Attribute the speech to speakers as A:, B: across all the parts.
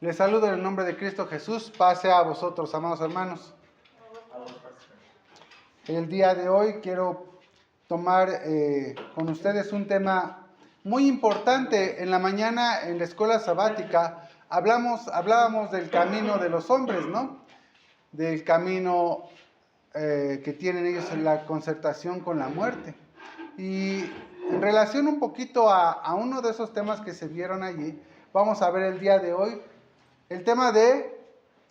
A: Les saludo en el nombre de Cristo Jesús. Pase a vosotros, amados hermanos. El día de hoy quiero tomar con ustedes un tema muy importante. En la mañana, en la escuela sabática, hablábamos del camino de los hombres, ¿no? Del camino que tienen ellos en la concertación con la muerte. Y en relación un poquito a uno de esos temas que se vieron allí, vamos a ver el día de hoy el tema de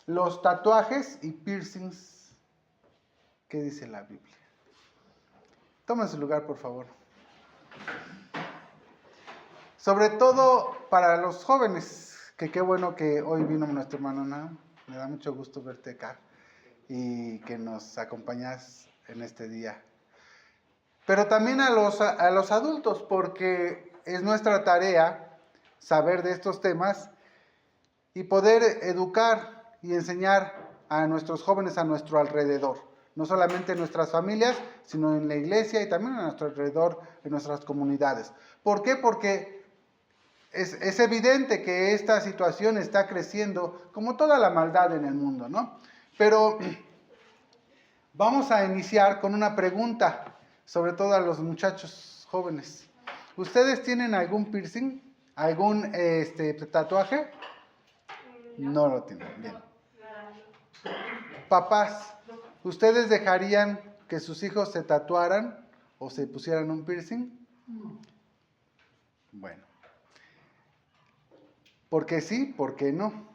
A: los tatuajes y piercings. ¿Qué dice la Biblia? Tomen su lugar, por favor. Sobre todo para los jóvenes, que qué bueno que hoy vino nuestro hermano Nahum. Me da mucho gusto verte acá y que nos acompañas en este día. Pero también a los adultos, porque es nuestra tarea saber de estos temas y poder educar y enseñar a nuestros jóvenes a nuestro alrededor. No solamente en nuestras familias, sino en la iglesia y también a nuestro alrededor, en nuestras comunidades. ¿Por qué? Porque es evidente que esta situación está creciendo como toda la maldad en el mundo, ¿no? Pero vamos a iniciar con una pregunta, sobre todo a los muchachos jóvenes. ¿Ustedes tienen algún piercing? ¿Algún tatuaje? No lo tienen, bien. Papás, ¿ustedes dejarían que sus hijos se tatuaran o se pusieran un piercing? Bueno. ¿Por qué sí? ¿Por qué no?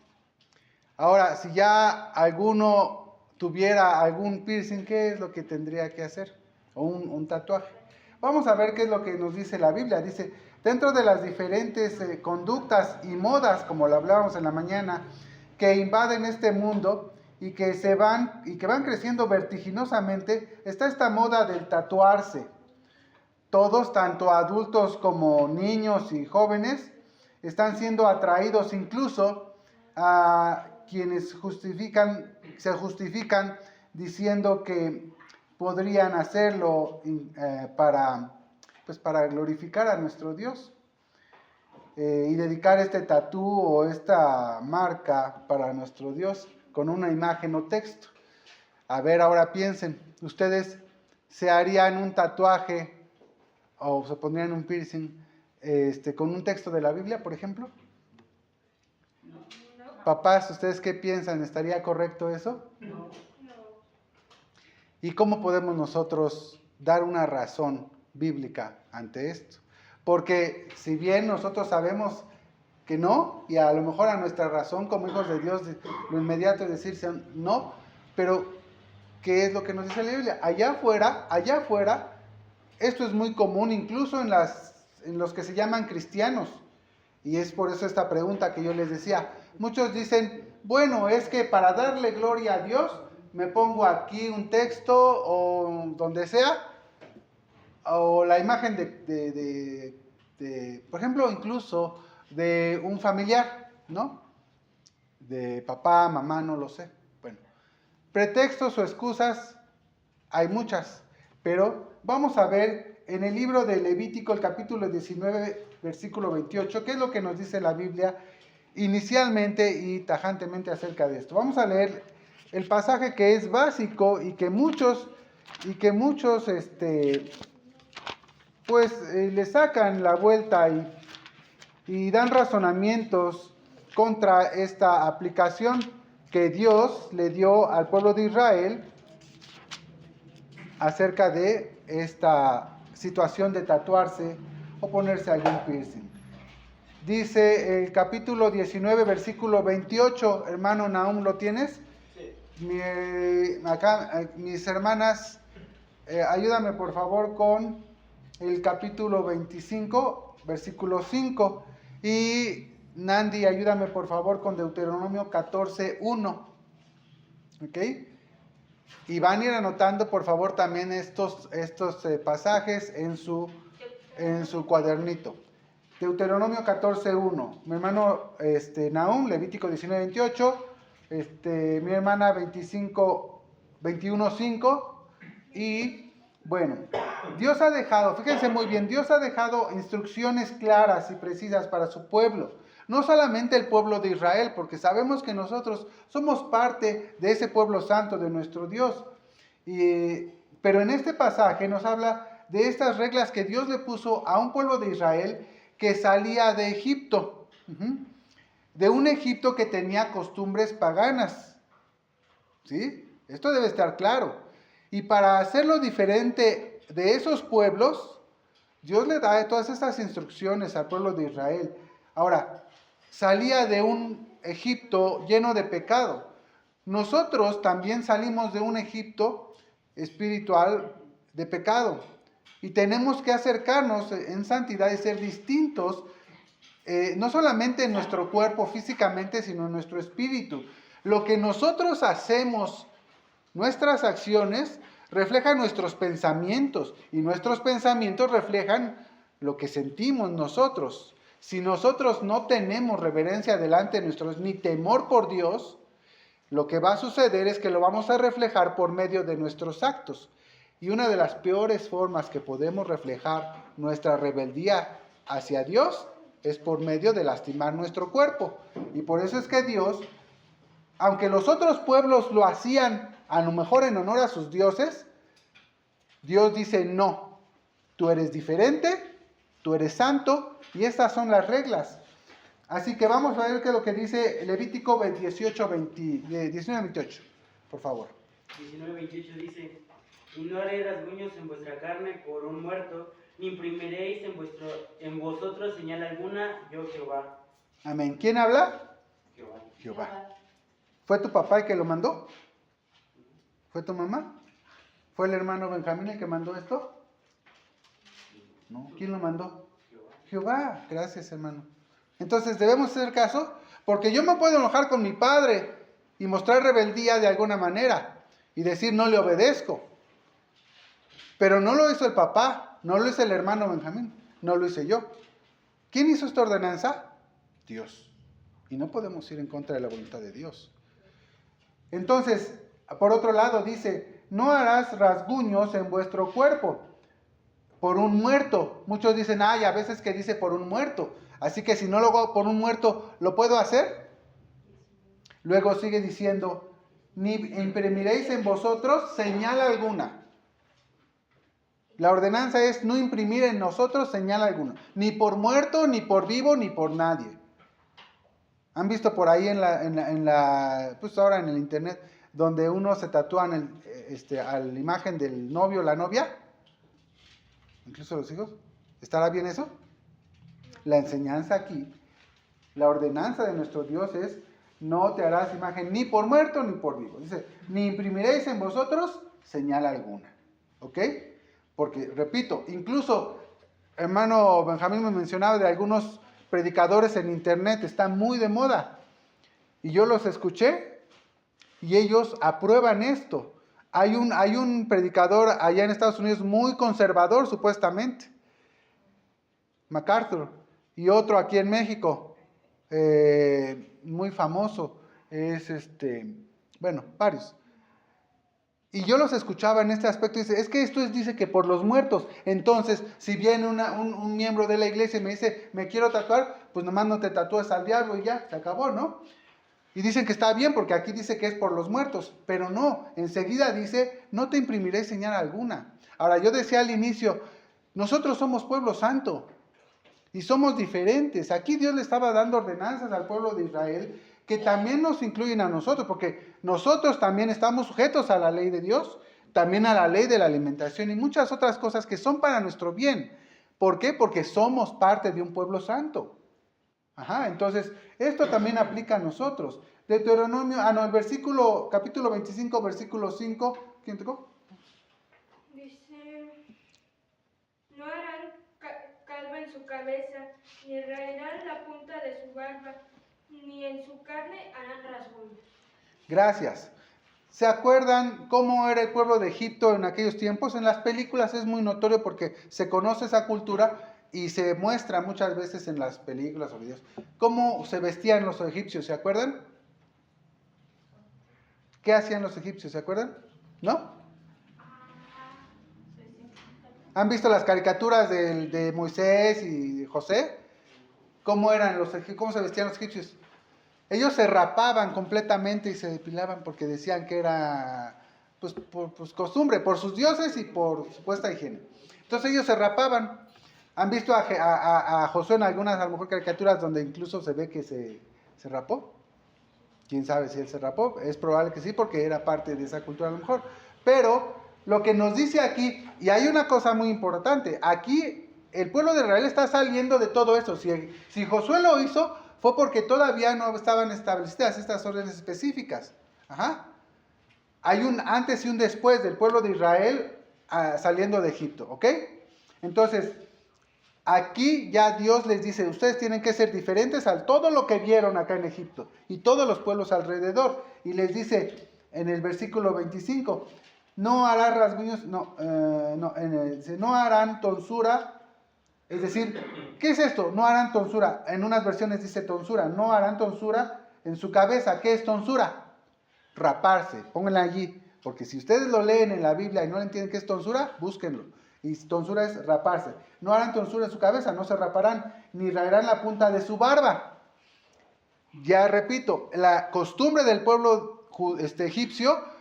A: Ahora, si ya alguno tuviera algún piercing, ¿qué es lo que tendría que hacer? O un tatuaje. Vamos a ver qué es lo que nos dice la Biblia. Dice, dentro de las diferentes conductas y modas, como lo hablábamos en la mañana, que invaden este mundo y que van creciendo vertiginosamente, está esta moda del tatuarse. Todos, tanto adultos como niños y jóvenes, están siendo atraídos incluso a quienes se justifican diciendo que podrían hacerlo para glorificar a nuestro Dios y dedicar este tatú o esta marca para nuestro Dios con una imagen o texto. A ver, ahora piensen, ¿ustedes se harían un tatuaje o se pondrían un piercing con un texto de la Biblia, por ejemplo?
B: No.
A: Papás, ¿ustedes qué piensan? ¿Estaría correcto eso?
B: No.
A: ¿Y cómo podemos nosotros dar una razón bíblica ante esto? Porque si bien nosotros sabemos que no, y a lo mejor a nuestra razón como hijos de Dios, lo inmediato es decirse no, pero ¿qué es lo que nos dice la Biblia? Allá afuera, esto es muy común incluso en los que se llaman cristianos. Y es por eso esta pregunta que yo les decía. Muchos dicen, bueno, es que para darle gloria a Dios, me pongo aquí un texto o donde sea, o la imagen por ejemplo, incluso de un familiar, ¿no? De papá, mamá, no lo sé. Bueno, pretextos o excusas hay muchas, pero vamos a ver en el libro de Levítico, el capítulo 19, versículo 28, qué es lo que nos dice la Biblia inicialmente y tajantemente acerca de esto. Vamos a leer el pasaje que es básico y que muchos le sacan la vuelta y dan razonamientos contra esta aplicación que Dios le dio al pueblo de Israel acerca de esta situación de tatuarse o ponerse algún piercing. Dice el capítulo 19, versículo 28, hermano Nahum, ¿lo tienes? Sí. Acá, mis hermanas, ayúdame por favor con el capítulo 25, versículo 5. Y Nandi, ayúdame por favor con Deuteronomio 14, 1. ¿Ok? Y van a ir anotando por favor también estos pasajes en su cuadernito. Deuteronomio 14:1. Mi hermano Nahum, Levítico 19:28. Mi hermana 21:5. Y Bueno, Dios ha dejado, fíjense muy bien, Dios ha dejado instrucciones claras y precisas para su pueblo. No solamente el pueblo de Israel, porque sabemos que nosotros somos parte de ese pueblo santo de nuestro Dios. Pero en este pasaje nos habla de estas reglas que Dios le puso a un pueblo de Israel que salía de Egipto. De un Egipto que tenía costumbres paganas. ¿Sí? Esto debe estar claro. Y para hacerlo diferente de esos pueblos, Dios le da todas estas instrucciones al pueblo de Israel. Ahora, salía de un Egipto lleno de pecado. Nosotros también salimos de un Egipto espiritual de pecado. Y tenemos que acercarnos en santidad y ser distintos, no solamente en nuestro cuerpo físicamente, sino en nuestro espíritu. Lo que nosotros hacemos, nuestras acciones, reflejan nuestros pensamientos, y nuestros pensamientos reflejan lo que sentimos nosotros. Si nosotros no tenemos reverencia delante de nuestros, ni temor por Dios, lo que va a suceder es que lo vamos a reflejar por medio de nuestros actos. Y una de las peores formas que podemos reflejar nuestra rebeldía hacia Dios es por medio de lastimar nuestro cuerpo. Y por eso es que Dios, aunque los otros pueblos lo hacían a lo mejor en honor a sus dioses, Dios dice: no, tú eres diferente, tú eres santo, y estas son las reglas. Así que vamos a ver qué es lo que dice Levítico 19:28, por favor.
B: 19:28 dice: y no haréis rasguños en vuestra carne por un muerto, ni imprimiréis en vosotros señal alguna, yo Jehová.
A: Amén. ¿Quién habla?
B: Jehová.
A: Jehová. ¿Fue tu papá el que lo mandó? ¿Fue tu mamá? ¿Fue el hermano Benjamín el que mandó esto? No. ¿Quién lo mandó? Jehová. Gracias, hermano. Entonces debemos hacer caso, porque yo me puedo enojar con mi padre y mostrar rebeldía de alguna manera y decir: no le obedezco. Pero no lo hizo el papá, no lo hizo el hermano Benjamín, no lo hice yo. ¿Quién hizo esta ordenanza? Dios. Y no podemos ir en contra de la voluntad de Dios. Entonces, por otro lado dice: no harás rasguños en vuestro cuerpo por un muerto. Muchos dicen: ay, a veces que dice por un muerto, así que si no lo hago por un muerto, ¿lo puedo hacer? Luego sigue diciendo: ni imprimiréis en vosotros señal alguna. La ordenanza es no imprimir en nosotros señal alguna, ni por muerto, ni por vivo, ni por nadie. ¿Han visto por ahí pues ahora en el internet, donde uno se tatúan a la imagen del novio o la novia? Incluso los hijos. ¿Estará bien eso? La enseñanza aquí, la ordenanza de nuestro Dios es: no te harás imagen ni por muerto ni por vivo. Dice: ni imprimiréis en vosotros señal alguna. ¿Ok? Porque, repito, incluso hermano Benjamín me mencionaba de algunos predicadores en internet, están muy de moda. Y yo los escuché y ellos aprueban esto. Hay un predicador allá en Estados Unidos muy conservador, supuestamente, MacArthur, y otro aquí en México, muy famoso, es varios. Y yo los escuchaba en este aspecto, dice: es que esto dice que por los muertos. Entonces, si viene un miembro de la iglesia y me dice: me quiero tatuar, pues nomás no te tatúes al diablo y ya, se acabó, ¿no? Y dicen que está bien porque aquí dice que es por los muertos, pero no, enseguida dice: no te imprimiré señal alguna. Ahora, yo decía al inicio, nosotros somos pueblo santo y somos diferentes. Aquí Dios le estaba dando ordenanzas al pueblo de Israel que también nos incluyen a nosotros, porque nosotros también estamos sujetos a la ley de Dios, también a la ley de la alimentación y muchas otras cosas que son para nuestro bien. ¿Por qué? Porque somos parte de un pueblo santo. Entonces, esto también aplica a nosotros. Deuteronomio, el capítulo 25, versículo 5, ¿quién tocó?
C: Dice: no harán calva en su cabeza, ni raerán la punta de su barba, ni en su carne harán rasguños.
A: Gracias. ¿Se acuerdan cómo era el pueblo de Egipto en aquellos tiempos? En las películas es muy notorio porque se conoce esa cultura y se muestra muchas veces en las películas o videos cómo se vestían los egipcios, ¿se acuerdan? ¿Qué hacían los egipcios? ¿Se acuerdan? ¿No? ¿Han visto las caricaturas de Moisés y de José? ¿Cómo se vestían los egipcios? Ellos se rapaban completamente y se depilaban porque decían que era pues costumbre, por sus dioses y por supuesta higiene. Entonces ellos se rapaban. ¿Han visto a Josué en algunas, a lo mejor, caricaturas donde incluso se ve que se rapó? ¿Quién sabe si él se rapó? Es probable que sí, porque era parte de esa cultura a lo mejor. Pero lo que nos dice aquí, y hay una cosa muy importante, aquí el pueblo de Israel está saliendo de todo eso. Si Josué lo hizo, fue porque todavía no estaban establecidas estas órdenes específicas. Ajá. Hay un antes y un después del pueblo de Israel saliendo de Egipto, ¿ok? Entonces, aquí ya Dios les dice, ustedes tienen que ser diferentes a todo lo que vieron acá en Egipto y todos los pueblos alrededor. Y les dice en el versículo 25, no harán rasguños, no harán tonsura. Es decir, ¿qué es esto? No harán tonsura. En unas versiones dice tonsura. No harán tonsura en su cabeza. ¿Qué es tonsura? Raparse. Pónganla allí. Porque si ustedes lo leen en la Biblia y no entienden qué es tonsura, búsquenlo. Y tonsura es raparse. No harán tonsura en su cabeza, no se raparán, ni raerán la punta de su barba. Ya repito, la costumbre del pueblo egipcio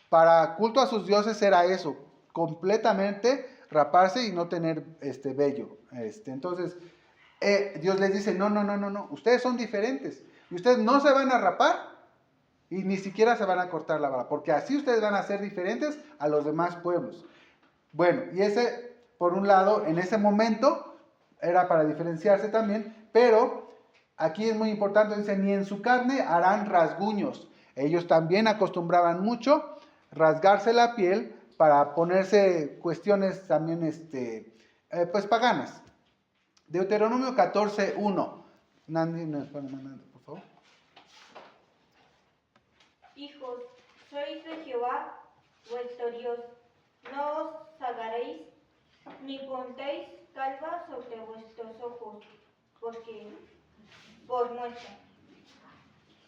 A: para culto a sus dioses era eso, completamente raparse y no tener vello. Entonces, Dios les dice, no, ustedes son diferentes. Y ustedes no se van a rapar y ni siquiera se van a cortar la barba, porque así ustedes van a ser diferentes a los demás pueblos. Bueno, y ese, por un lado, en ese momento, era para diferenciarse también, pero aquí es muy importante, dice, ni en su carne harán rasguños. Ellos también acostumbraban mucho rasgarse la piel para ponerse cuestiones también, pues paganas. Deuteronomio 14:1. Nandi, por favor.
D: Hijos, sois de Jehová, vuestro Dios. No os sagaréis, ni pondréis calva sobre vuestros ojos, porque por muestra.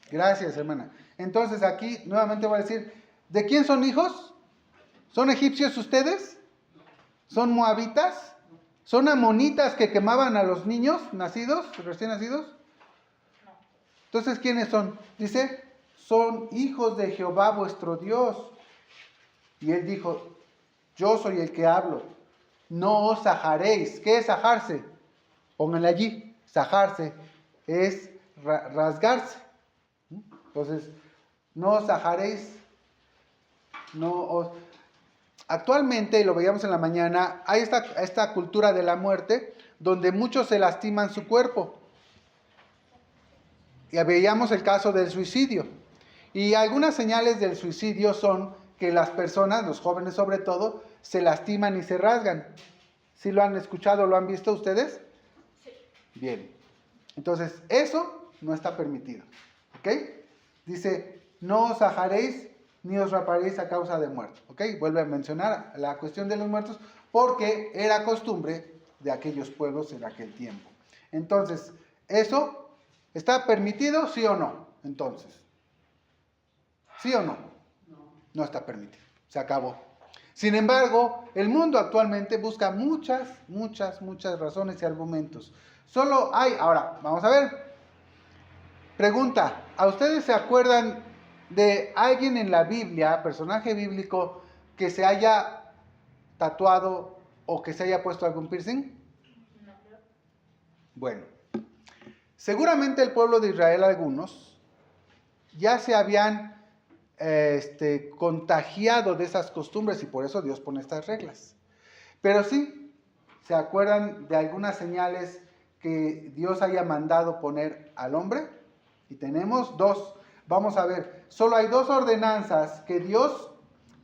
A: Gracias, hermana. Entonces aquí nuevamente voy a decir, ¿de quién son hijos? ¿Son egipcios ustedes? ¿Son moabitas? ¿Son amonitas que quemaban a los niños nacidos, recién nacidos? Entonces, ¿quiénes son? Dice, son hijos de Jehová vuestro Dios. Y él dijo, yo soy el que hablo, no os sajaréis. ¿Qué es sajarse? Pónganle allí, sajarse es rasgarse. Entonces, no os sajaréis, Actualmente, y lo veíamos en la mañana, hay esta cultura de la muerte, donde muchos se lastiman su cuerpo. Y veíamos el caso del suicidio. Y algunas señales del suicidio son que las personas, los jóvenes sobre todo, se lastiman y se rasgan. ¿Sí lo han escuchado, lo han visto ustedes?
C: Sí.
A: Bien. Entonces, eso no está permitido. ¿Ok? Dice, no os sajaréis ni os raparéis a causa de muerto. ¿Ok? Vuelve a mencionar la cuestión de los muertos porque era costumbre de aquellos pueblos en aquel tiempo. Entonces, ¿eso está permitido, sí o no? Entonces, ¿sí o no? No está permitido. Se acabó. Sin embargo, el mundo actualmente busca muchas razones y argumentos. Solo hay, ahora, vamos a ver. Pregunta, ¿a ustedes se acuerdan de alguien en la Biblia, personaje bíblico, que se haya tatuado o que se haya puesto algún piercing?
D: No.
A: Bueno, seguramente el pueblo de Israel, algunos, ya se habían contagiado de esas costumbres y por eso Dios pone estas reglas. Pero sí, ¿se acuerdan de algunas señales que Dios haya mandado poner al hombre? Y tenemos dos. Vamos a ver, solo hay dos ordenanzas que Dios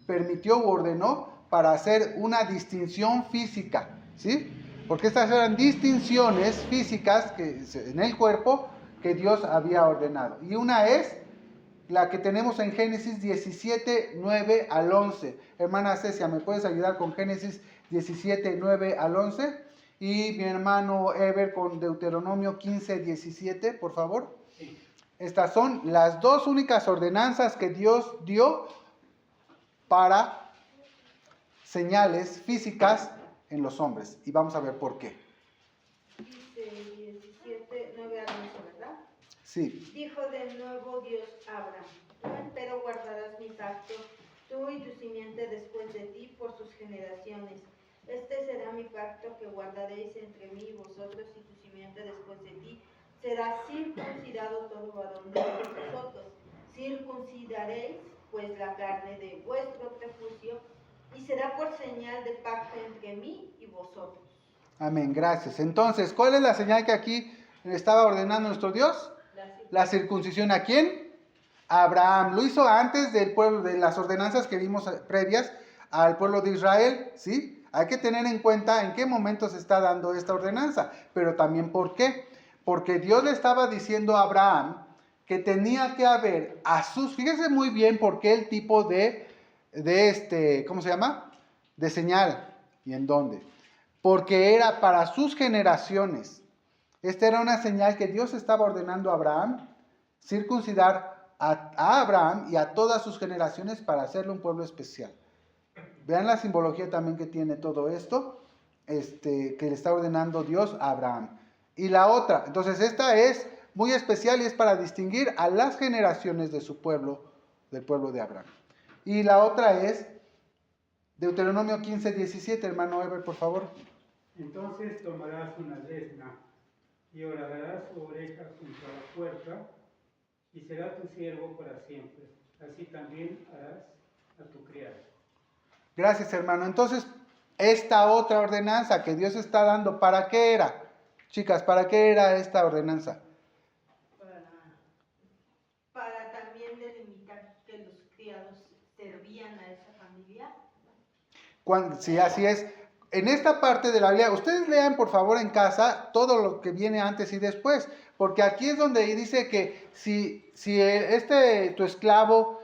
A: permitió u ordenó para hacer una distinción física, ¿sí? Porque estas eran distinciones físicas en el cuerpo que Dios había ordenado. Y una es la que tenemos en Génesis 17, 9 al 11. Hermana Cecia, ¿me puedes ayudar con Génesis 17, 9 al 11? Y mi hermano Ever con Deuteronomio 15, 17, por favor.
B: Sí.
A: Estas son las dos únicas ordenanzas que Dios dio para señales físicas en los hombres. Y vamos a ver por qué.
D: Dice 17, 9 al 11, ¿verdad?
A: Sí,
D: Dijo de nuevo Dios a Abraham: tú empero guardarás mi pacto, tú y tu simiente después de ti por sus generaciones. Este será mi pacto que guardaréis entre mí y vosotros, y tu simiente después de ti. Será circuncidado todo varón de vosotros. Circuncidaréis pues la carne de vuestro prepucio, y será por señal de pacto entre mí y vosotros.
A: amén, gracias. Entonces, ¿cuál es la señal que aquí estaba ordenando nuestro Dios? La circuncisión. ¿A quién? A Abraham. Lo hizo antes del pueblo, de las ordenanzas que vimos previas al pueblo de Israel, ¿sí? Hay que tener en cuenta en qué momento se está dando esta ordenanza, pero también por qué. Porque Dios le estaba diciendo a Abraham que tenía que haber fíjese muy bien por qué el tipo ¿cómo se llama? De señal. ¿Y en dónde? Porque era para sus generaciones. Esta era una señal que Dios estaba ordenando a Abraham, circuncidar a Abraham y a todas sus generaciones para hacerle un pueblo especial. Vean la simbología también que tiene todo esto, que le está ordenando Dios a Abraham. Y la otra, entonces esta es muy especial y es para distinguir a las generaciones de su pueblo, del pueblo de Abraham. Y la otra es Deuteronomio 15, 17, hermano Eber, por favor.
E: Entonces tomarás una lesna y horadarás su oreja junto a la puerta, y será tu siervo para siempre. Así también harás a tu criado.
A: Gracias, hermano. Entonces, esta otra ordenanza que Dios está dando, ¿para qué era? Chicas, ¿para qué era esta ordenanza?
D: Para también delimitar que los criados servían a esa familia.
A: Sí, así es. En esta parte de la Biblia, ustedes lean por favor en casa todo lo que viene antes y después, porque aquí es donde dice que si tu esclavo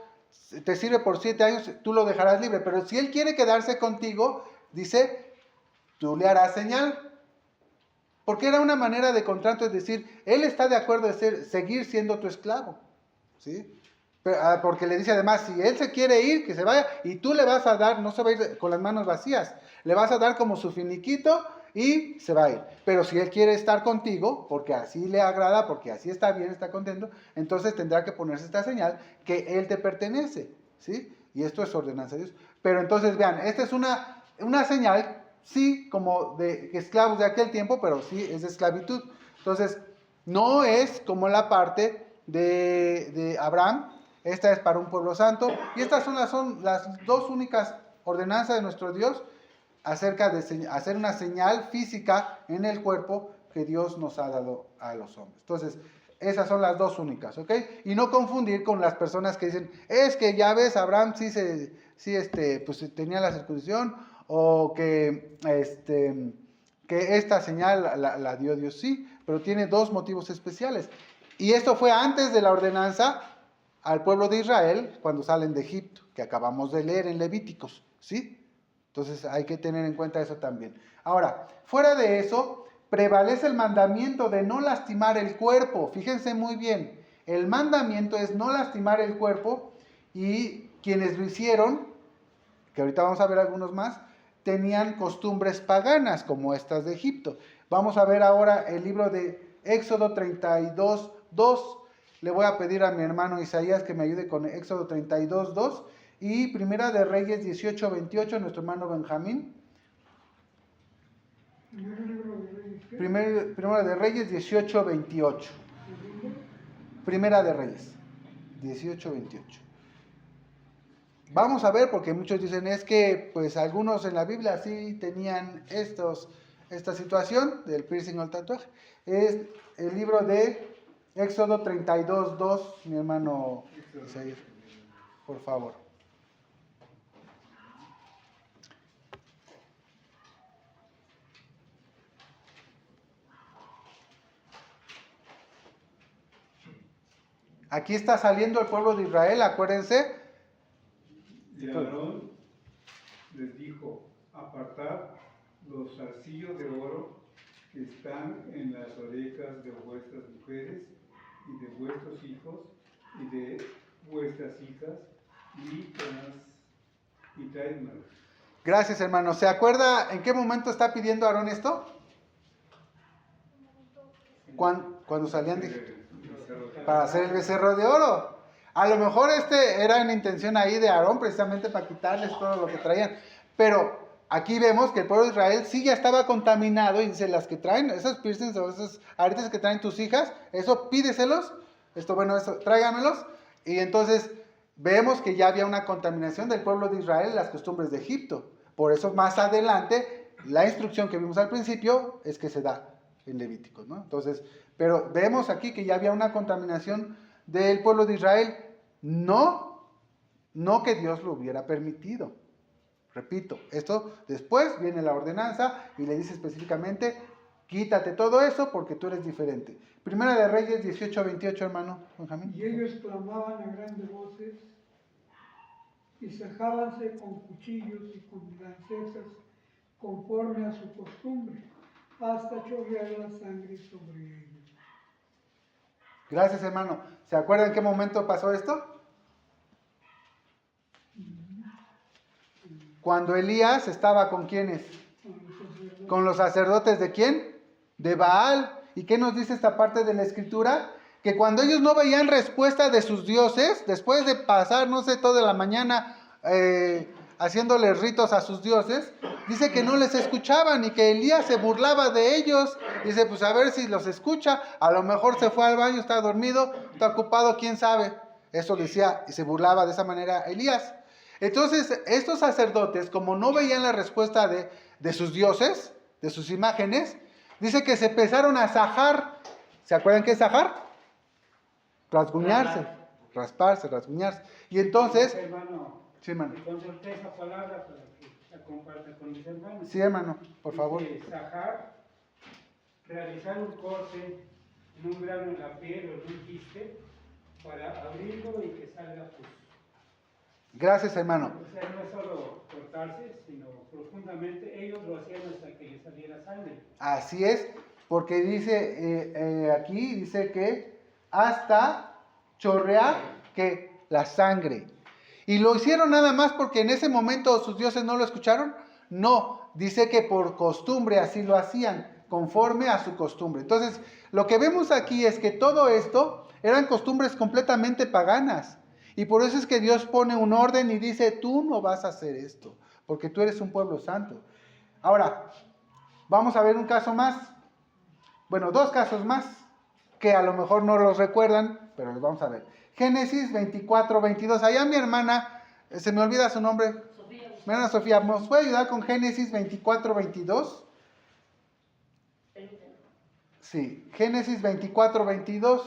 A: te sirve por 7 años, tú lo dejarás libre, pero si él quiere quedarse contigo, dice, tú le harás señal. Porque era una manera de contrato, es decir, él está de acuerdo de seguir siendo tu esclavo, ¿sí? Porque le dice además, si él se quiere ir, que se vaya, y tú le vas a dar, no se va a ir con las manos vacías, le vas a dar como su finiquito y se va a ir. Pero si él quiere estar contigo, porque así le agrada, porque así está bien, está contento, entonces tendrá que ponerse esta señal que él te pertenece, ¿sí? Y esto es ordenanza de Dios. Pero entonces vean, esta es una señal, sí, como de esclavos de aquel tiempo, pero sí es de esclavitud. Entonces, no es como la parte de Abraham. Esta es para un pueblo santo. Y estas son las dos únicas ordenanzas de nuestro Dios acerca de hacer una señal física en el cuerpo que Dios nos ha dado a los hombres. Entonces, esas son las dos únicas, ¿ok? Y no confundir con las personas que dicen, es que ya ves, Abraham pues tenía la circuncisión, o que esta señal la dio Dios, sí, pero tiene dos motivos especiales. Y esto fue antes de la ordenanza al pueblo de Israel cuando salen de Egipto, que acabamos de leer en Levíticos, ¿sí? Entonces hay que tener en cuenta eso también. Ahora, fuera de eso, prevalece el mandamiento de no lastimar el cuerpo. Fíjense muy bien, el mandamiento es no lastimar el cuerpo, y quienes lo hicieron, que ahorita vamos a ver algunos más, tenían costumbres paganas como estas de Egipto. Vamos a ver ahora el libro de Éxodo 32, 2. Le voy a pedir a mi hermano Isaías que me ayude con Éxodo 32, 2. Y Primera de Reyes 18, 28, nuestro hermano Benjamín. Primera de Reyes 18, 28. Primera de Reyes 18, 28. Vamos a ver, porque muchos dicen, es que pues algunos en la Biblia sí tenían esta situación del piercing o el tatuaje. Es el libro de Éxodo 32, 2, mi hermano Isaías, por favor. Aquí está saliendo el pueblo de Israel, acuérdense.
E: Y Aarón les dijo, apartad los zarcillos de oro que están en las orejas de vuestras mujeres y de vuestros hijos y de vuestras hijas, y traédmelos.
A: Gracias, hermano. ¿Se acuerda en qué momento está pidiendo Aarón esto? Cuando salían para hacer el becerro de oro. A lo mejor era en intención ahí de Aarón, precisamente para quitarles todo lo que traían. Pero aquí vemos que el pueblo de Israel sí ya estaba contaminado y dice, las que traen, esas piercings o esos aretes que traen tus hijas, eso pídeselos, tráigamelos. Y entonces vemos que ya había una contaminación del pueblo de Israel en las costumbres de Egipto. Por eso más adelante, la instrucción que vimos al principio es que se da en Levíticos, ¿no? Entonces, pero vemos aquí que ya había una contaminación del pueblo de Israel, no que Dios lo hubiera permitido. Repito, esto después viene la ordenanza y le dice específicamente, quítate todo eso porque tú eres diferente. Primera de Reyes 18-28, hermano Benjamín.
F: Y ellos clamaban a grandes voces y sajábanse con cuchillos y con lancezas conforme a su costumbre, hasta chorrear la sangre sobre ellos.
A: Gracias, hermano. ¿Se acuerdan en qué momento pasó esto? Cuando Elías estaba con ¿quiénes? Con los sacerdotes ¿de quién? De Baal. ¿Y qué nos dice esta parte de la escritura? Que cuando ellos no veían respuesta de sus dioses, después de pasar, no sé, toda la mañana haciéndoles ritos a sus dioses, dice que no les escuchaban y que Elías se burlaba de ellos. Dice, pues a ver si los escucha, a lo mejor se fue al baño, está dormido, está ocupado, quién sabe. Eso decía y se burlaba de esa manera Elías. Entonces, estos sacerdotes, como no veían la respuesta de sus dioses, de sus imágenes, dice que se empezaron a sajar. ¿Se acuerdan qué es sajar? Rasguñarse, rasparse, rasguñarse. Y entonces...
G: Hermano,
A: sí, hermano.
G: consulté esa palabra para que la comparta con mis hermanos.
A: Sí, hermano, por favor.
G: Dice, sajar, realizar un corte en un grano en la piel o en un quiste para abrirlo y que salga pues.
A: Gracias, hermano.
G: O sea, no es solo cortarse, sino profundamente, ellos lo hacían hasta que les saliera sangre.
A: Así es, porque dice aquí, dice que hasta chorrear que la sangre. ¿Y lo hicieron nada más porque en ese momento sus dioses no lo escucharon? No, dice que por costumbre así lo hacían, conforme a su costumbre. Entonces, lo que vemos aquí es que todo esto eran costumbres completamente paganas. Y por eso es que Dios pone un orden y dice, tú no vas a hacer esto, porque tú eres un pueblo santo. Ahora, vamos a ver un caso más. Bueno, dos casos más, que a lo mejor no los recuerdan, pero los vamos a ver. Génesis 24-22. Allá mi hermana, se me olvida su nombre.
H: Sofía.
A: Mi hermana Sofía, ¿nos puede ayudar con Génesis 24-22? Sí, Génesis 24-22.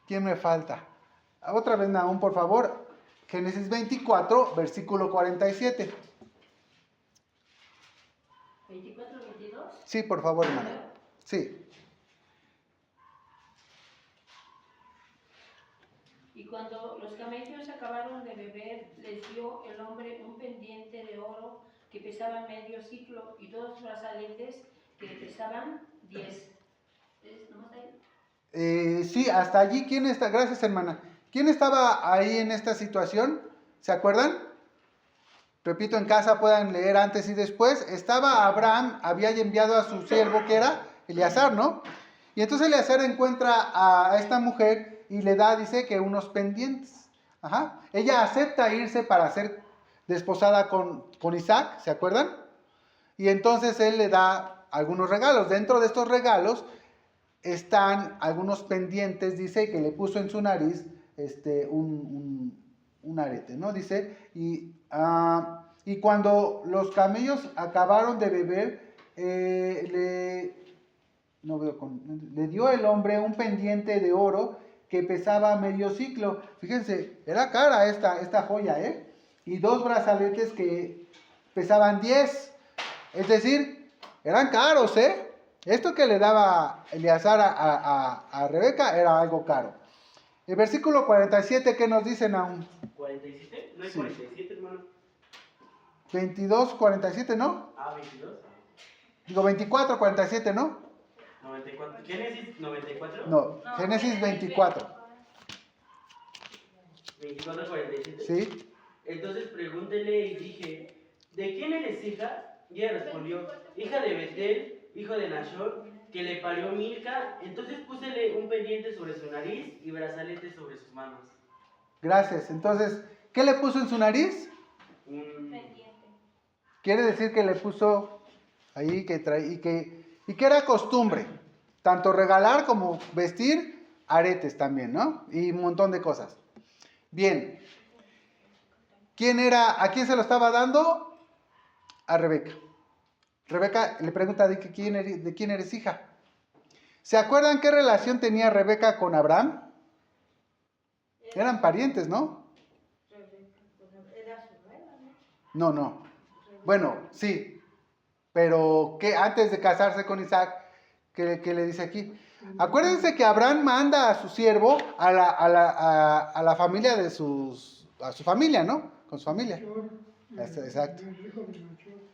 A: ¿Quién me falta? Otra vez, Nahum, por favor. Génesis 24, versículo 47.
H: 24, 22.
A: Sí, por favor, hermano. Sí.
H: Y cuando los camellos acabaron de beber, les dio el hombre un pendiente de oro que pesaba medio ciclo y 2 brazaletes que pesaban 10. ¿Es nomás ahí?
A: Sí, hasta allí, ¿quién está? Gracias, hermana. ¿Quién estaba ahí en esta situación? ¿Se acuerdan? Repito, en casa puedan leer antes y después. Estaba Abraham, había enviado a su siervo que era Eleazar, ¿no? Y entonces Eleazar encuentra a esta mujer y le da, dice que unos pendientes. Ajá. Ella acepta irse para ser desposada con Isaac, ¿se acuerdan? Y entonces él le da algunos regalos. Dentro de estos regalos están algunos pendientes, dice, que le puso en su nariz un arete, ¿no? Dice, y cuando los camellos acabaron de beber, le dio el hombre un pendiente de oro que pesaba medio ciclo. Fíjense, era cara esta joya, ¿eh? Y 2 brazaletes que pesaban 10. Es decir, eran caros, ¿eh? Esto que le daba Eleazar a Rebeca era algo caro. El versículo 47, ¿qué nos dice Nahum?
B: ¿47? ¿No hay
A: Sí.
B: 47, hermano?
A: 22, 47, ¿no?
B: Ah, 22.
A: Digo 24, 47, ¿no?
B: 94. ¿Génesis 94?
A: No, Génesis 24.
B: 24, 47.
A: ¿Sí?
B: Entonces pregúntele y dije, ¿de quién eres hija? Y ella respondió, hija de Betel, hijo de Nashor, que le parió Milca. Entonces púsele un pendiente sobre su nariz y brazalete sobre sus manos.
A: Gracias. Entonces, ¿qué le puso en su nariz? Quiere decir que le puso ahí y que era costumbre, tanto regalar como vestir, aretes también, ¿no? Y un montón de cosas. Bien. ¿A quién se lo estaba dando? A Rebeca. Rebeca le pregunta de quién eres hija. ¿Se acuerdan qué relación tenía Rebeca con Abraham? Eran parientes, ¿no?
D: Era su nuera, ¿no?
A: No. Bueno, sí. Pero que antes de casarse con Isaac, ¿qué le dice aquí? Acuérdense que Abraham manda a su siervo a la familia a su familia, ¿no? Con su familia. Exacto.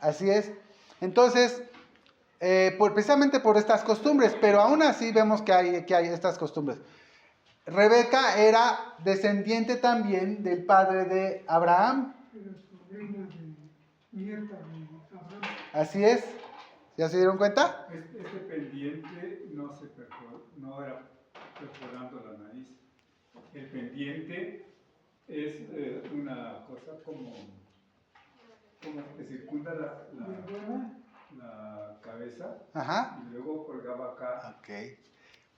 A: Así es. Entonces, precisamente por estas costumbres, pero aún así vemos que hay estas costumbres. Rebeca era descendiente también del padre de Abraham. Así es. ¿Ya se dieron cuenta?
E: Este pendiente no era perforando la nariz. El pendiente es una cosa como que circunda la cabeza.
A: Ajá.
E: Y luego colgaba acá.
A: Ok.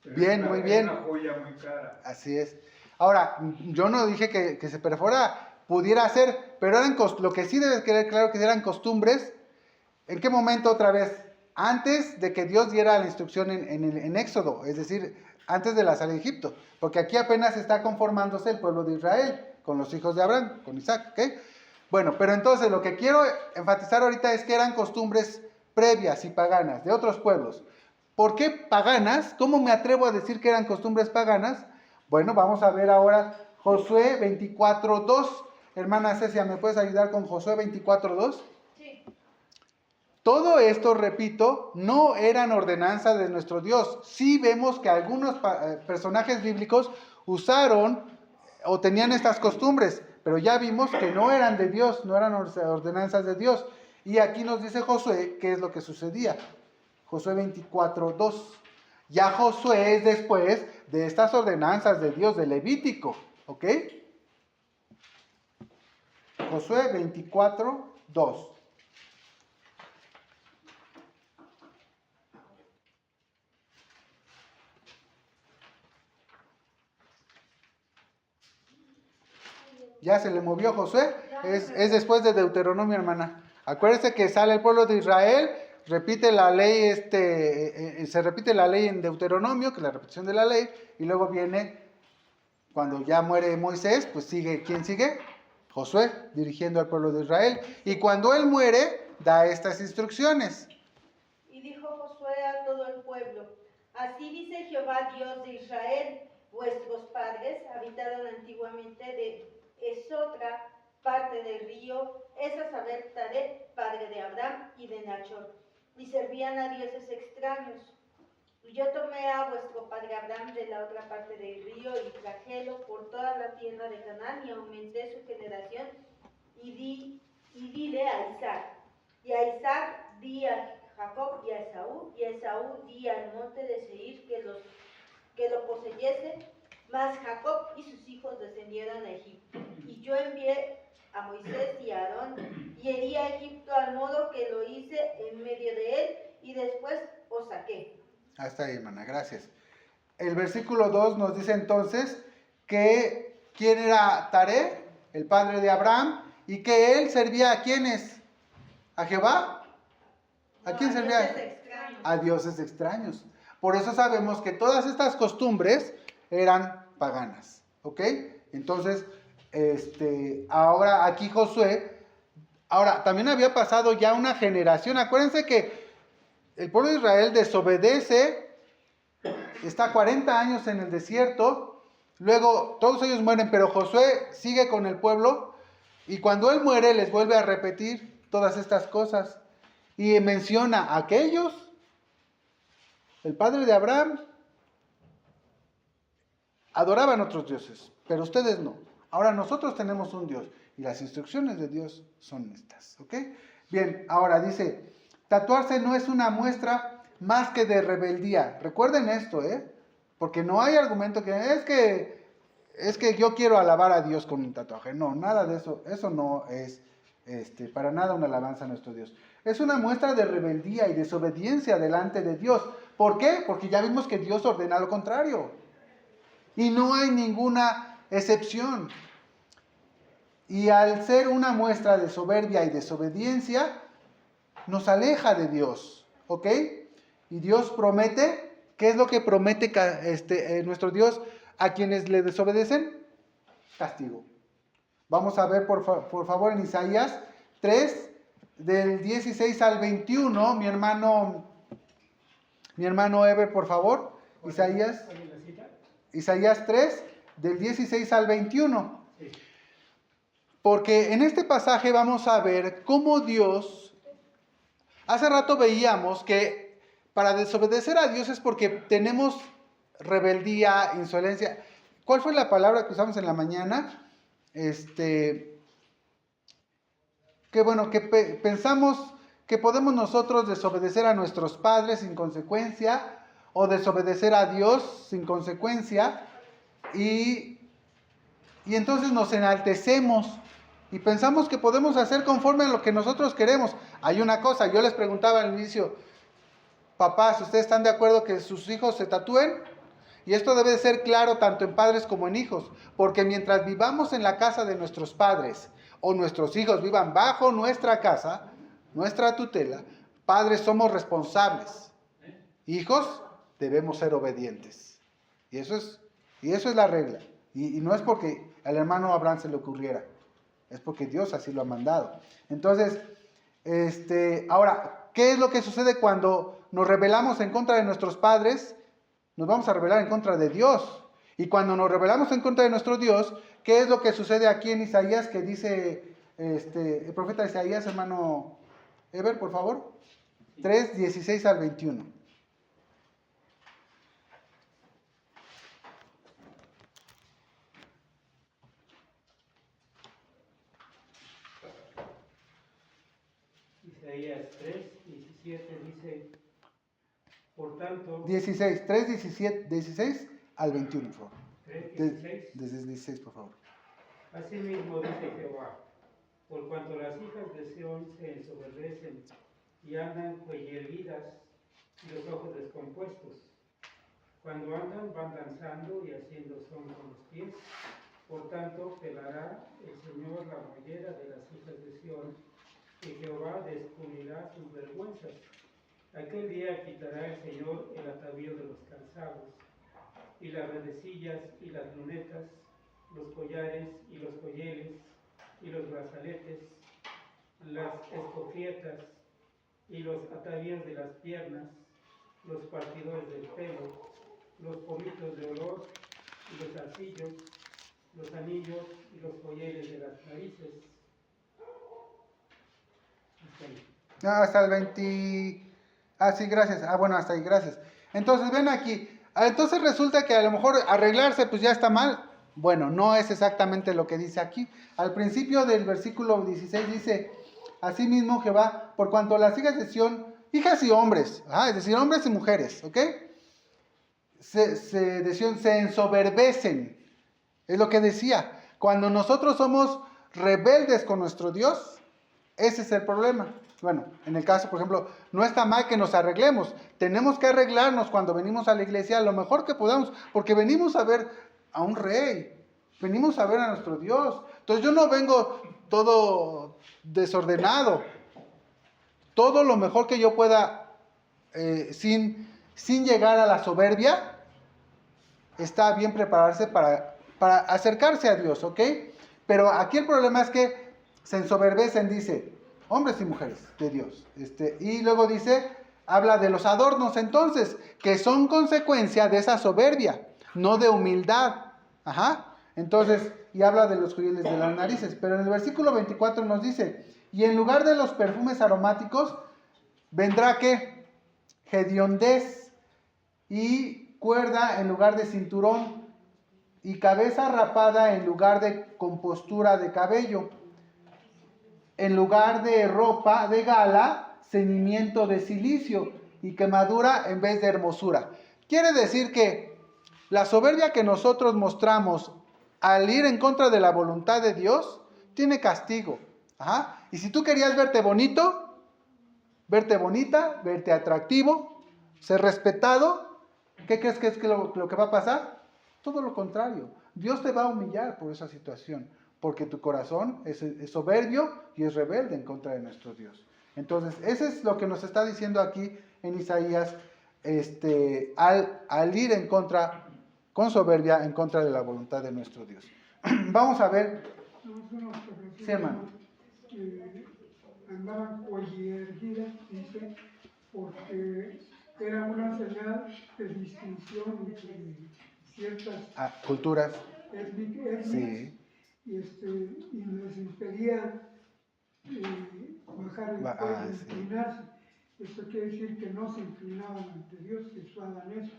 E: Pero
A: Bien, muy bien.
E: Es una joya muy cara.
A: Así es. Ahora, yo no dije que se perfora, pudiera ser, pero lo que sí debes quedar claro que eran costumbres. ¿En qué momento otra vez? Antes de que Dios diera la instrucción en Éxodo, es decir, antes de la salida de Egipto, porque aquí apenas está conformándose el pueblo de Israel con los hijos de Abraham, con Isaac, ¿ok? Bueno, pero entonces lo que quiero enfatizar ahorita es que eran costumbres previas y paganas de otros pueblos. ¿Por qué paganas? ¿Cómo me atrevo a decir que eran costumbres paganas? Bueno, vamos a ver ahora Josué 24:2. Hermana Cecia, ¿me puedes ayudar con Josué 24:2?
C: Sí.
A: Todo esto, repito, no eran ordenanzas de nuestro Dios. Sí vemos que algunos personajes bíblicos usaron o tenían estas costumbres, pero ya vimos que no eran de Dios, no eran ordenanzas de Dios. Y aquí nos dice Josué qué es lo que sucedía. Josué 24:2. Ya Josué es después de estas ordenanzas de Dios, de Levítico, ¿ok? Josué 24:2. Ya se le movió Josué, es después de Deuteronomio, hermana. Acuérdense que sale el pueblo de Israel, repite la ley, se repite la ley en Deuteronomio, que es la repetición de la ley, y luego viene, cuando ya muere Moisés, pues sigue, ¿quién sigue? Josué, dirigiendo al pueblo de Israel. Y cuando él muere, da estas instrucciones.
D: Y dijo Josué a todo el pueblo, así dice Jehová Dios de Israel, vuestros padres habitaron antiguamente de Esotra, parte del río, es a saber Taret, padre de Abraham y de Nachor, y servían a dioses extraños. Y yo tomé a vuestro padre Abraham de la otra parte del río y trajélo por toda la tierra de Canaán y aumenté su generación y dile a Isaac. Y a Isaac di a Jacob y a Esaú di al monte de Seir que lo poseyese. Mas Jacob y sus hijos descendieron a Egipto. Y yo envié a Moisés y a Aarón y herí a Egipto al modo que lo hice en medio de él y después os saqué.
A: Hasta ahí, hermana, gracias. El versículo 2 nos dice entonces que quién era Taré, el padre de Abraham, y que él servía a quiénes, a Jehová. ¿A quién servía? A dioses extraños. Por eso sabemos que todas estas costumbres eran paganas, ¿ok? Entonces, ahora aquí Josué, ahora también había pasado ya una generación. Acuérdense que el pueblo de Israel desobedece, está 40 años en el desierto, luego todos ellos mueren, pero Josué sigue con el pueblo y cuando él muere les vuelve a repetir todas estas cosas y menciona a aquellos, el padre de Abraham, adoraban otros dioses, pero ustedes no. Ahora nosotros tenemos un Dios Y las instrucciones de Dios son estas, ¿ok? Bien, ahora dice, tatuarse no es una muestra más que de rebeldía. Recuerden esto, porque no hay argumento es que yo quiero alabar a Dios con un tatuaje. No, nada de eso. Eso no es para nada una alabanza a nuestro Dios. Es una muestra de rebeldía y desobediencia delante de Dios. ¿Por qué? Porque ya vimos que Dios ordena lo contrario. Y no hay ninguna excepción. Y al ser una muestra de soberbia y desobediencia, nos aleja de Dios, ¿ok? Y Dios promete, ¿qué es lo que promete nuestro Dios a quienes le desobedecen? Castigo. Vamos a ver por favor en Isaías 3, del 16 al 21, mi hermano Eber, por favor. Isaías 3, del 16 al 21. Porque en este pasaje vamos a ver cómo Dios, hace rato veíamos que para desobedecer a Dios es porque tenemos rebeldía, insolencia. ¿Cuál fue la palabra que usamos en la mañana? Pensamos que podemos nosotros desobedecer a nuestros padres sin consecuencia o desobedecer a Dios sin consecuencia y entonces nos enaltecemos y pensamos que podemos hacer conforme a lo que nosotros queremos. Hay una cosa, yo les preguntaba al inicio, papás, ¿ustedes están de acuerdo que sus hijos se tatúen? Y esto debe de ser claro tanto en padres como en hijos, porque mientras vivamos en la casa de nuestros padres o nuestros hijos vivan bajo nuestra casa, nuestra tutela, padres somos responsables, hijos debemos ser obedientes. Y eso es la regla. Y no es porque al hermano Abraham se le ocurriera, es porque Dios así lo ha mandado. Entonces, ahora, ¿qué es lo que sucede cuando nos rebelamos en contra de nuestros padres? Nos vamos a rebelar en contra de Dios. Y cuando nos rebelamos en contra de nuestro Dios, ¿qué es lo que sucede aquí en Isaías que dice el profeta Isaías, hermano Eber, por favor? 3, 16 al 21.
G: Isaías 3, 17 dice, por tanto...
A: 16 al 21, por favor.
G: 3, 16.
A: Desde el 16, por favor.
G: Asimismo dice Jehová, por cuanto las hijas de Sión se ensoberbecen y andan cuellerguidas y los ojos descompuestos. Cuando andan van danzando y haciendo son con los pies. Por tanto pelará el Señor la mollera de las hijas de Sión y Jehová descubrirá sus vergüenzas. Aquel día quitará el Señor el atavío de los calzados y las redecillas y las lunetas, los collares y los colleres y los brazaletes, las escofietas y los atavíos de las piernas, los partidores del pelo, los pomitos de olor y los arcillos, los anillos y los colleres de las narices.
A: Hasta el 20... sí, gracias. Bueno, hasta ahí, gracias. Entonces, ven aquí. Entonces resulta que a lo mejor arreglarse pues ya está mal. Bueno, no es exactamente lo que dice aquí. Al principio del versículo 16 dice, asimismo Jehová, por cuanto las hijas de Sión, hijas y hombres, es decir, hombres y mujeres, ¿ok? De Sión se ensoberbecen. Es lo que decía. Cuando nosotros somos rebeldes con nuestro Dios, ese es el problema. Bueno, en el caso, por ejemplo, no está mal que nos arreglemos. Tenemos que arreglarnos cuando venimos a la iglesia lo mejor que podamos, porque venimos a ver a un rey, venimos a ver a nuestro Dios. Entonces yo no vengo todo desordenado. Todo lo mejor que yo pueda, sin llegar a la soberbia, está bien prepararse para acercarse a Dios, ¿ok? Pero aquí el problema es que se ensoberbecen, dice, hombres y mujeres de Dios. Y luego dice, habla de los adornos entonces, que son consecuencia de esa soberbia, no de humildad. Entonces, y habla de los colleres de las narices. Pero en el versículo 24 nos dice, y en lugar de los perfumes aromáticos, vendrá ¿qué? Hediondez y cuerda en lugar de cinturón y cabeza rapada en lugar de compostura de cabello. en lugar de ropa de gala, ceñimiento de cilicio y quemadura en vez de hermosura. Quiere decir que la soberbia que nosotros mostramos al ir en contra de la voluntad de Dios, tiene castigo. Ajá. Y si tú querías verte bonito, verte bonita, verte atractivo, ser respetado, ¿qué crees que es lo que va a pasar? Todo lo contrario. Dios te va a humillar por esa situación, porque tu corazón es soberbio y es rebelde en contra de nuestro Dios. Entonces, eso es lo que nos está diciendo aquí en Isaías, al ir en contra, con soberbia, en contra de la voluntad de nuestro Dios. Vamos a ver. Sí, hermano.
F: Andaban erguidas, dice, porque era una señal de distinción entre ciertas
A: culturas
F: étnicas,
A: sí.
F: y les impedía bajar el cuello, inclinarse. Esto quiere decir que no se inclinaban ante Dios, que usaban eso,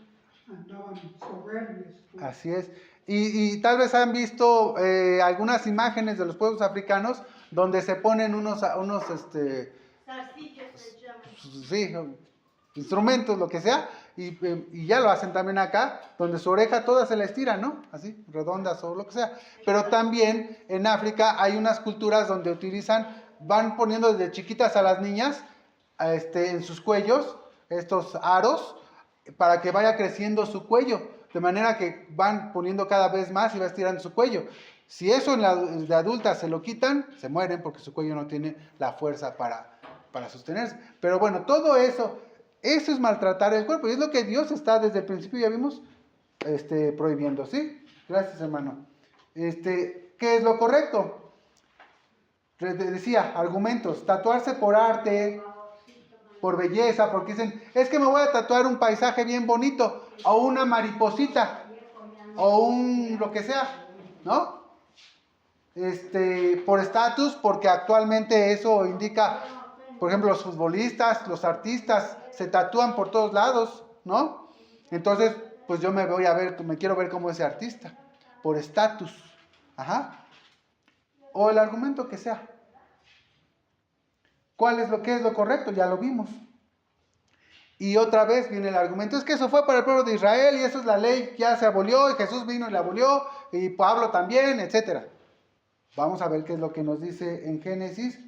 F: andaban soberbios. Pues.
A: Así es. Y tal vez han visto algunas imágenes de los pueblos africanos donde se ponen unos
D: Zarcillos se llaman.
A: sí, instrumentos, lo que sea, y ya lo hacen también acá, donde su oreja toda se la estira, ¿no? Así, redondas o lo que sea. Pero también en África hay unas culturas donde van poniendo desde chiquitas a las niñas en sus cuellos estos aros para que vaya creciendo su cuello, de manera que van poniendo cada vez más y va estirando su cuello. Si eso de adultas se lo quitan, se mueren porque su cuello no tiene la fuerza para sostenerse. Pero bueno, todo eso es maltratar el cuerpo. Y es lo que Dios está desde el principio, ya vimos, prohibiendo, ¿sí? Gracias, hermano. ¿Qué es lo correcto? Decía, argumentos. Tatuarse por arte, por belleza, porque dicen, es que me voy a tatuar un paisaje bien bonito, o una mariposita, o lo que sea, ¿no? Por estatus, porque actualmente eso indica, por ejemplo, los futbolistas, los artistas, se tatúan por todos lados, ¿no? Entonces, pues yo me quiero ver como ese artista, por estatus, ajá, o el argumento que sea. ¿Qué es lo correcto? Ya lo vimos. Y otra vez viene el argumento, es que eso fue para el pueblo de Israel, y eso es la ley, ya se abolió, y Jesús vino y la abolió, y Pablo también, etcétera. Vamos a ver qué es lo que nos dice en Génesis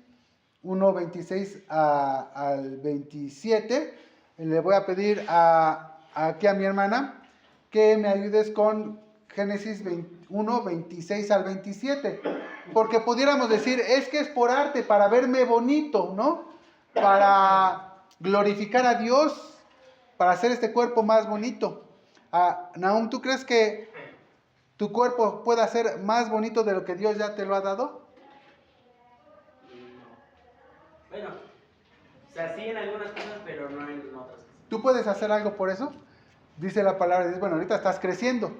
A: 1:26 al 27. Le voy a pedir aquí a mi hermana que me ayudes con Génesis 1:26 al 27. Porque pudiéramos decir, es que es por arte, para verme bonito, ¿no? Para glorificar a Dios, para hacer este cuerpo más bonito. Nahum, ¿tú crees que tu cuerpo pueda ser más bonito de lo que Dios ya te lo ha dado?
B: Bueno, o sea, sí en algunas cosas, pero no en otras cosas.
A: ¿Tú puedes hacer algo por eso? Dice la palabra, dice, bueno, ahorita estás creciendo,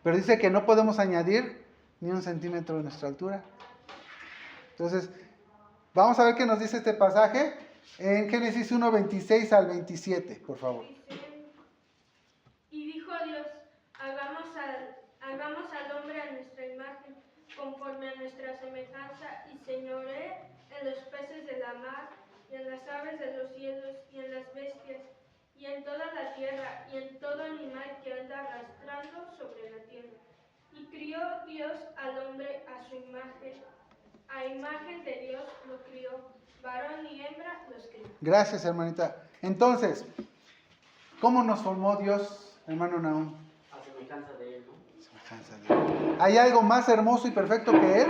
A: pero dice que no podemos añadir ni 1 centímetro de nuestra altura. Entonces, vamos a ver qué nos dice este pasaje en Génesis 1:26 al 27, por favor.
C: Y dijo Dios, hagamos al hombre a nuestra imagen, conforme a nuestra semejanza, y señoree en los peces de la mar, y en las aves de los cielos, y en las bestias, y en toda la tierra, y en todo animal que anda arrastrando sobre la tierra. Y crió Dios al hombre a su imagen, a imagen de Dios lo crió, varón y hembra los crió.
A: Gracias, hermanita. Entonces, ¿cómo nos formó Dios, hermano Nahum?
B: A semejanza de él, ¿no?
A: Semejanza de él. ¿Hay algo más hermoso y perfecto que él?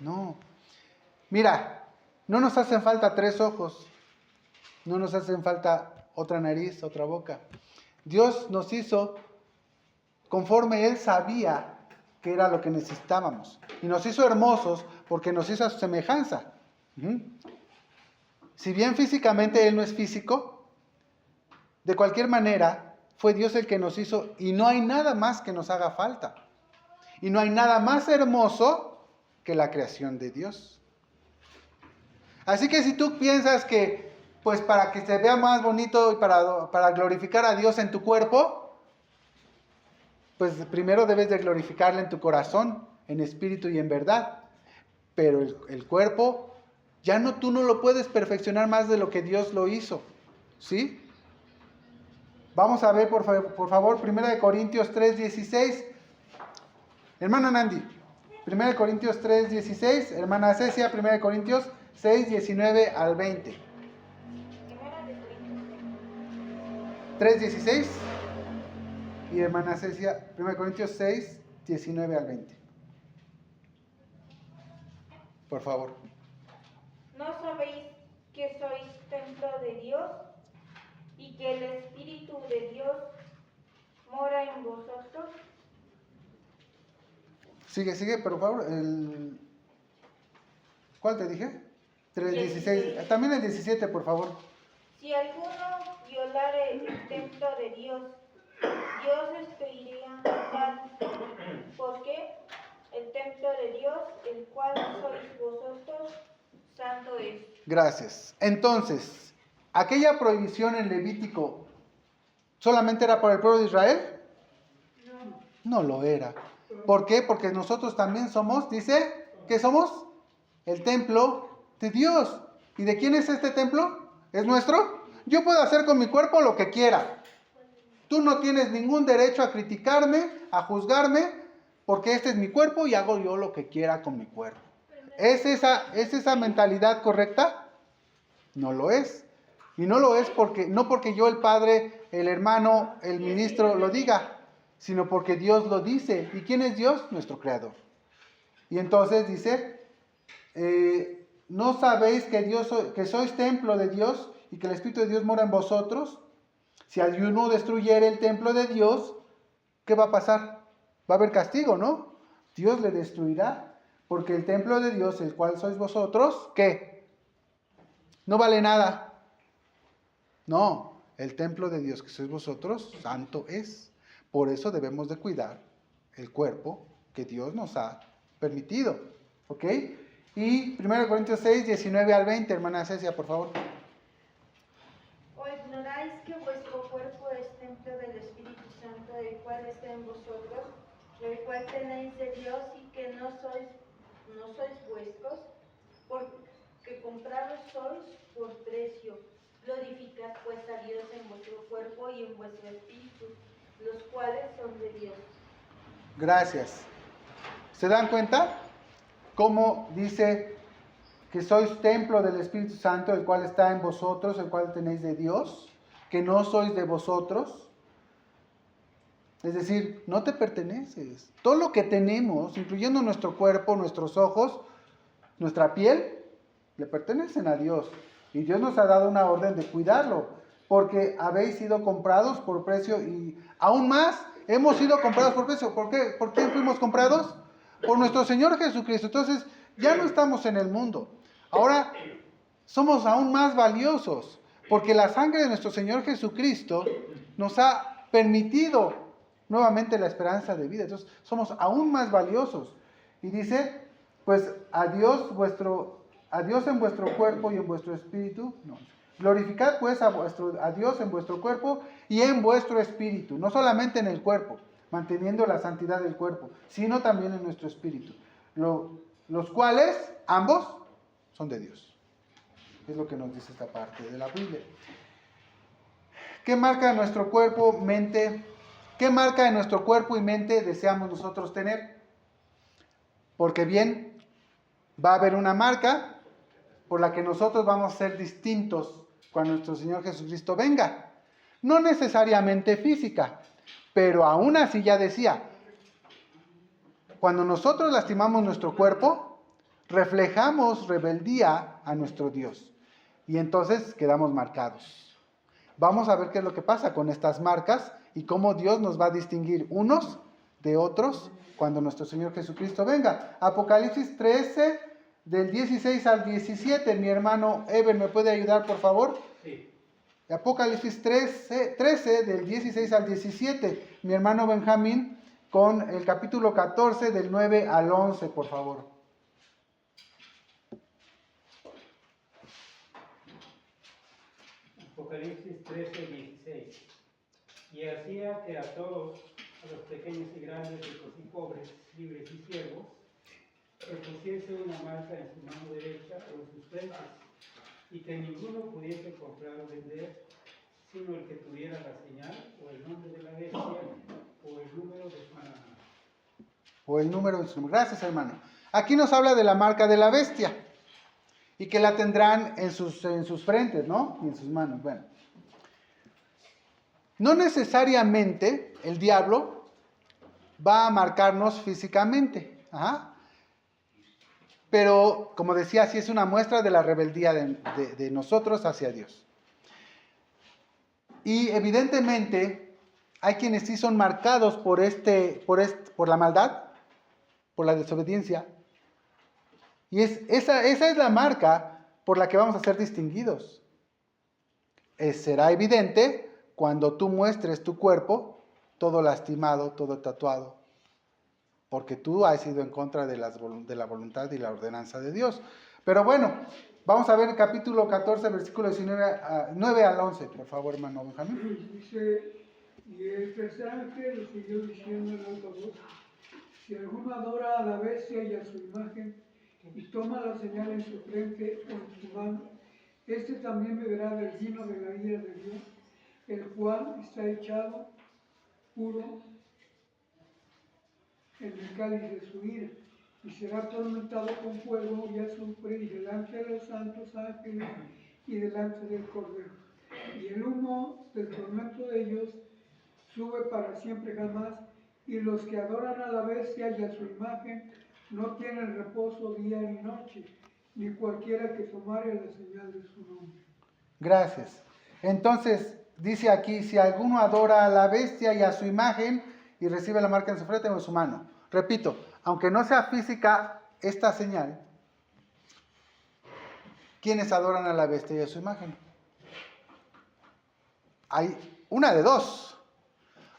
A: No. Mira, no nos hacen falta 3 ojos, no nos hacen falta otra nariz, otra boca. Dios nos hizo conforme Él sabía que era lo que necesitábamos. Y nos hizo hermosos porque nos hizo a su semejanza. Si bien físicamente Él no es físico, de cualquier manera fue Dios el que nos hizo y no hay nada más que nos haga falta. Y no hay nada más hermoso que la creación de Dios. Así que si tú piensas que, pues para que se vea más bonito y para glorificar a Dios en tu cuerpo, pues primero debes de glorificarle en tu corazón, en espíritu y en verdad. Pero el cuerpo Ya no, tú no lo puedes perfeccionar más de lo que Dios lo hizo. ¿Sí? Vamos a ver, por favor, 1 Corintios 3:16. Hermana Nandi, 1 Corintios 3:16. Hermana Cecia, 1 Corintios 6:19 al 20. 3:16. Y hermana Cecia, 1 Corintios 6:19 al 20. Por favor.
D: ¿No sabéis que sois templo de Dios y que el Espíritu de Dios mora en vosotros?
A: Sigue, por favor. ¿Cuál te dije? 3:16. También el 17, por favor.
D: Si alguno violare el templo de Dios, Dios destruiría tal, porque el templo de Dios, el cual sois vosotros, santo es.
A: Gracias. Entonces, ¿aquella prohibición en Levítico solamente era para el pueblo de Israel? No lo era. ¿Por qué? Porque nosotros también somos, dice, ¿qué somos? El templo de Dios. ¿Y de quién es este templo? ¿Es nuestro? Yo puedo hacer con mi cuerpo lo que quiera. Tú no tienes ningún derecho a criticarme, a juzgarme, porque este es mi cuerpo y hago yo lo que quiera con mi cuerpo. ¿Es esa mentalidad correcta? No lo es. Y no lo es no porque yo, el padre, el hermano, el ministro lo diga, sino porque Dios lo dice. ¿Y quién es Dios? Nuestro creador. Y entonces dice, ¿no sabéis que sois templo de Dios y que el Espíritu de Dios mora en vosotros? Si alguno destruyere el templo de Dios, ¿qué va a pasar? Va a haber castigo, ¿no? Dios le destruirá. Porque el templo de Dios, el cual sois vosotros, ¿qué? No vale nada. No, el templo de Dios que sois vosotros, santo es. Por eso debemos de cuidar el cuerpo que Dios nos ha permitido. ¿Ok? Y 1 Corintios 6:19 al 20, hermana Cecia, por favor.
D: ¿O ignoráis que vuestro cuerpo es templo del Espíritu Santo, el cual está en vosotros, el cual tenéis de Dios y que no sois vuestros, porque comprados sois por precio? Glorificad pues a Dios en vuestro cuerpo y en vuestro espíritu, los cuales son de Dios.
A: Gracias. ¿Se dan cuenta? Cómo dice que sois templo del Espíritu Santo, el cual está en vosotros, el cual tenéis de Dios, que no sois de vosotros. Es decir, no te perteneces. Todo lo que tenemos, incluyendo nuestro cuerpo, nuestros ojos, nuestra piel, le pertenecen a Dios. Y Dios nos ha dado una orden de cuidarlo, porque habéis sido comprados por precio y aún más hemos sido comprados por precio. ¿Por qué? ¿Por quién fuimos comprados? Por nuestro Señor Jesucristo. Entonces, ya no estamos en el mundo. Ahora somos aún más valiosos, porque la sangre de nuestro Señor Jesucristo nos ha permitido nuevamente la esperanza de vida. Entonces, somos aún más valiosos. Y dice, pues, a Dios en vuestro cuerpo y en vuestro espíritu. No. Glorificad pues a Dios en vuestro cuerpo y en vuestro espíritu. No solamente en el cuerpo, manteniendo la santidad del cuerpo, sino también en nuestro espíritu. Los cuales, ambos, son de Dios. Es lo que nos dice esta parte de la Biblia. ¿Qué marca nuestro cuerpo, mente? ¿Qué marca de nuestro cuerpo y mente deseamos nosotros tener? Porque bien, va a haber una marca por la que nosotros vamos a ser distintos cuando nuestro Señor Jesucristo venga. No necesariamente física, pero aún así ya decía, cuando nosotros lastimamos nuestro cuerpo, reflejamos rebeldía a nuestro Dios. Y entonces quedamos marcados. Vamos a ver qué es lo que pasa con estas marcas y cómo Dios nos va a distinguir unos de otros cuando nuestro Señor Jesucristo venga. Apocalipsis 13, del 16 al 17. Mi hermano Eber, ¿me puede ayudar, por favor?
G: Sí.
A: Apocalipsis 13, del 16 al 17. Mi hermano Benjamín, con el capítulo 14, del 9 al 11, por favor.
G: Apocalipsis 13, 16. Y hacía que a todos, a los pequeños y grandes, ricos y pobres, libres y siervos, que pusiese una marca en su mano derecha o en sus frentes, y que ninguno pudiese comprar o vender, sino el que tuviera la señal o el nombre de la bestia o el número de su mano.
A: O el número de su nombre. Gracias, hermano. Aquí nos habla de la marca de la bestia y que la tendrán en sus frentes, ¿no? Y en sus manos. Bueno, no necesariamente el diablo va a marcarnos físicamente. Ajá. Pero, como decía, sí es una muestra de la rebeldía de nosotros hacia Dios. Y evidentemente hay quienes sí son marcados por la maldad, por la desobediencia. Y esa es la marca por la que vamos a ser distinguidos. Será evidente cuando tú muestres tu cuerpo todo lastimado, todo tatuado, porque tú has ido en contra de la voluntad y la ordenanza de Dios. Pero bueno, vamos a ver el capítulo 14, versículo 9 al 11, por favor, hermano Benjamín.
F: Dice, y el tercer ángel siguió diciendo en alta voz, si alguno adora a la bestia y a su imagen, y toma la señal en su frente o en su mano, este también beberá del vino de la ira de Dios, el cual está echado puro en el cáliz de su ira, y será atormentado con fuego y azufre, y delante de los santos ángeles, y delante del Cordero. Y el humo del tormento de ellos sube para siempre jamás, y los que adoran a la bestia y a su imagen no tienen reposo día ni noche, ni cualquiera que tomare la señal de su nombre.
A: Gracias. Entonces, dice aquí, si alguno adora a la bestia y a su imagen y recibe la marca en su frente o en su mano. Repito, aunque no sea física esta señal, ¿quiénes adoran a la bestia y a su imagen? Hay una de dos.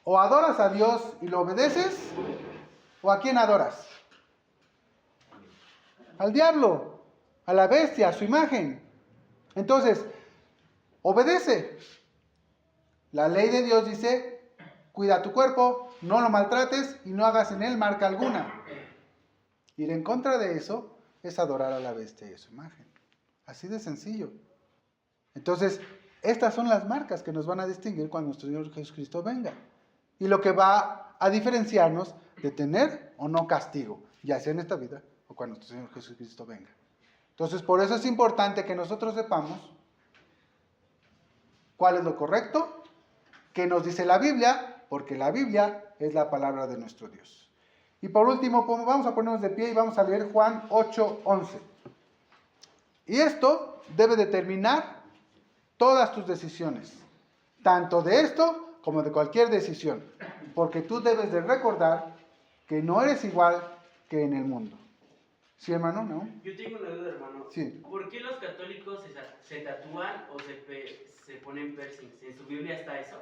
A: O adoras a Dios y lo obedeces, o ¿a quién adoras? Al diablo, a la bestia, a su imagen. Entonces, obedece. La ley de Dios dice, cuida tu cuerpo, no lo maltrates y no hagas en él marca alguna. Ir en contra de eso es adorar a la bestia y a su imagen. Así de sencillo. Entonces, estas son las marcas que nos van a distinguir cuando nuestro Señor Jesucristo venga. Y lo que va a diferenciarnos de tener o no castigo, ya sea en esta vida o cuando nuestro Señor Jesucristo venga. Entonces, por eso es importante que nosotros sepamos cuál es lo correcto, qué nos dice la Biblia, porque la Biblia es la palabra de nuestro Dios. Y por último, vamos a ponernos de pie y vamos a leer Juan 8:11. Y esto debe determinar todas tus decisiones, tanto de esto como de cualquier decisión, porque tú debes de recordar que no eres igual que en el mundo. ¿Sí, hermano? ¿No?
B: Yo tengo una duda, hermano.
A: Sí.
B: ¿Por qué los católicos se tatúan o se ponen piercings? ¿En su Biblia está eso?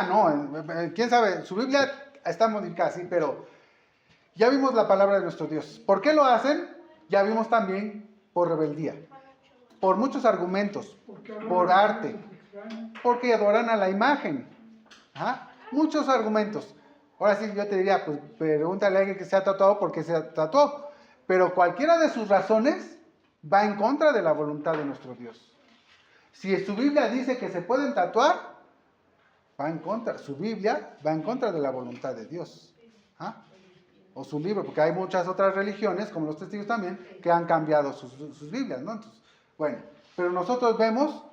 A: No, quién sabe, su Biblia está modificada, sí, pero ya vimos la palabra de nuestro Dios. ¿Por qué lo hacen? Ya vimos también por rebeldía, por muchos argumentos, por arte, porque adoran a la imagen. ¿Ah? Muchos argumentos. Ahora sí, yo te diría, pues pregúntale a alguien que se ha tatuado por qué se tatuó. Pero cualquiera de sus razones va en contra de la voluntad de nuestro Dios. Si su Biblia dice que se pueden tatuar, va en contra. Su Biblia va en contra de la voluntad de Dios. ¿Ah? O su libro, porque hay muchas otras religiones, como los testigos también, que han cambiado sus Biblias, ¿no? Entonces, bueno, pero nosotros vemos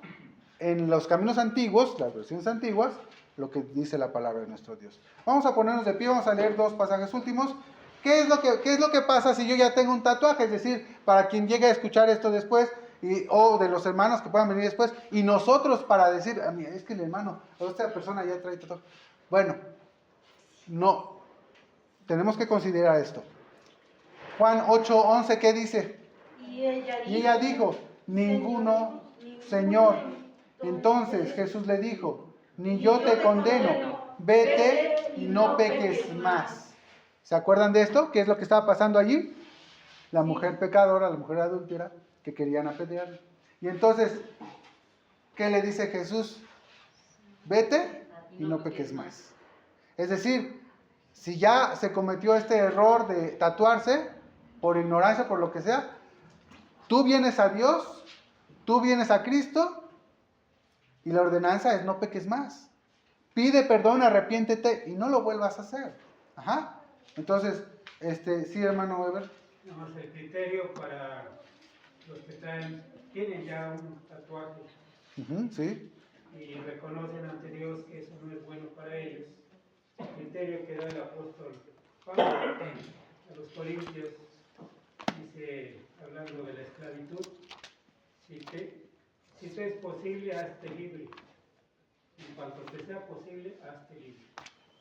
A: en los caminos antiguos, las versiones antiguas, lo que dice la palabra de nuestro Dios. Vamos a ponernos de pie, vamos a leer 2 pasajes últimos. ¿Qué es lo que pasa si yo ya tengo un tatuaje? Es decir, para quien llegue a escuchar esto después, o de los hermanos que puedan venir después, y nosotros para decir, es que el hermano, o esta persona ya trae tatuaje. Bueno, no, tenemos que considerar esto. Juan 8:11, ¿qué dice?
D: Y
A: ella dijo, ninguno, Señor. Entonces Jesús le dijo, ni yo te condeno, vete y no peques más. ¿Se acuerdan de esto? ¿Qué es lo que estaba pasando allí? La mujer pecadora, la mujer adúltera, que querían apedrearla. Y entonces, ¿qué le dice Jesús? Vete y no peques más. Es decir, si ya se cometió este error de tatuarse, por ignorancia, por lo que sea, tú vienes a Dios, tú vienes a Cristo, y la ordenanza es no peques más. Pide perdón, arrepiéntete y no lo vuelvas a hacer. Ajá. Entonces, sí, hermano Weber.
G: Nada más el criterio para los que tienen ya un tatuaje
A: Sí.
G: y reconocen ante Dios que eso no es bueno para ellos. El criterio que da el apóstol Pablo a los Corintios dice, hablando de la esclavitud, si te es posible, hazte libre. En cuanto te sea posible, hazte libre.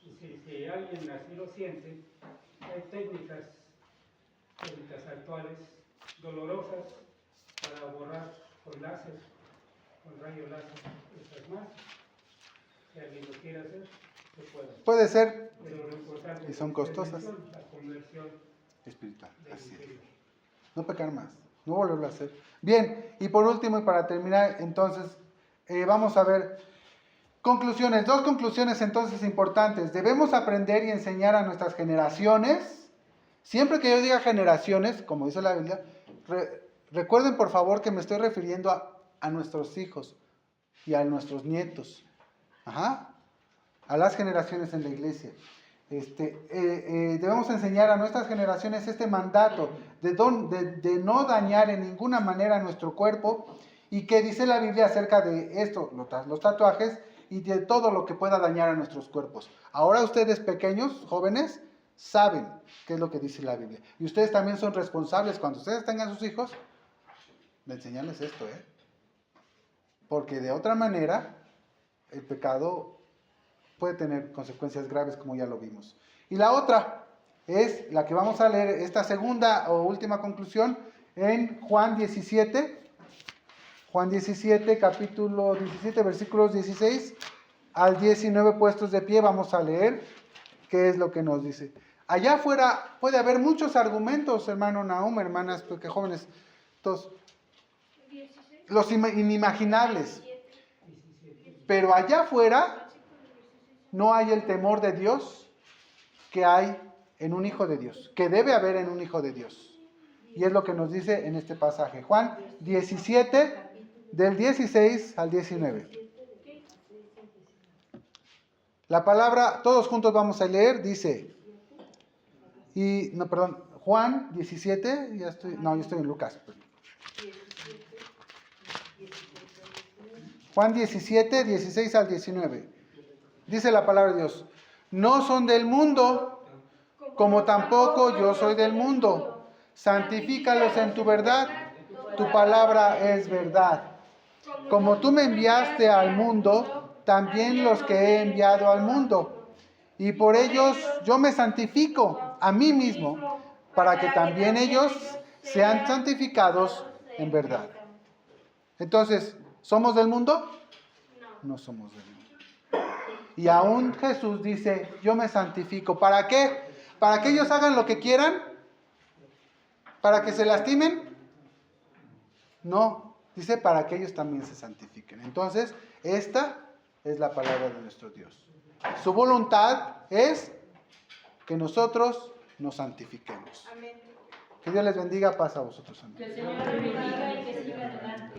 G: Y si alguien así lo siente, hay técnicas actuales dolorosas para borrar con láser, con rayo láser, esas más. Si alguien lo quiere hacer, se puede.
A: Puede ser,
G: Pero lo importante
A: y son
G: es
A: costosas.
G: la conversión
A: Espiritual,
G: del
A: así es.
G: interior.
A: No pecar más, no volverlo a hacer. Bien, y por último y para terminar, entonces, vamos a ver conclusiones. 2 conclusiones entonces importantes. Debemos aprender y enseñar a nuestras generaciones. Siempre que yo diga generaciones, como dice la Biblia, recuerden por favor que me estoy refiriendo a nuestros hijos y a nuestros nietos. Ajá. A las generaciones en la iglesia. Debemos enseñar a nuestras generaciones este mandato de no dañar en ninguna manera nuestro cuerpo, y que dice la Biblia acerca de esto, los tatuajes y de todo lo que pueda dañar a nuestros cuerpos. Ahora ustedes pequeños, jóvenes, saben qué es lo que dice la Biblia. Y ustedes también son responsables cuando ustedes tengan sus hijos de enseñarles esto, porque de otra manera el pecado puede tener consecuencias graves, como ya lo vimos. Y la otra es la que vamos a leer, esta segunda o última conclusión, en Juan 17. Juan 17, capítulo 17, versículos 16 al 19, puestos de pie, vamos a leer qué es lo que nos dice. Allá afuera puede haber muchos argumentos, hermano Nahum, hermanas, porque jóvenes, todos, los inimaginables. Pero allá afuera no hay el temor de Dios que hay en un hijo de Dios, que debe haber en un hijo de Dios. Y es lo que nos dice en este pasaje. Juan 17, del 16 al 19. La palabra, todos juntos vamos a leer, dice, Juan 17, yo estoy en Lucas. Juan 17, 16 al 19. Dice la palabra de Dios, no son del mundo, como tampoco yo soy del mundo. Santifícalos en tu verdad, tu palabra es verdad. Como tú me enviaste al mundo, también los que he enviado al mundo. Y por ellos yo me santifico a mí mismo, para que también ellos sean santificados en verdad. Entonces, ¿somos del mundo? No somos del mundo. Y aún Jesús dice, yo me santifico. ¿Para qué? ¿Para que ellos hagan lo que quieran? ¿Para que se lastimen? No, dice para que ellos también se santifiquen. Entonces, esta es la palabra de nuestro Dios. Su voluntad es que nosotros nos santifiquemos.
D: Amén.
A: Que Dios les bendiga, paz a vosotros. Amén.
H: Que el Señor le bendiga y que siga adelante.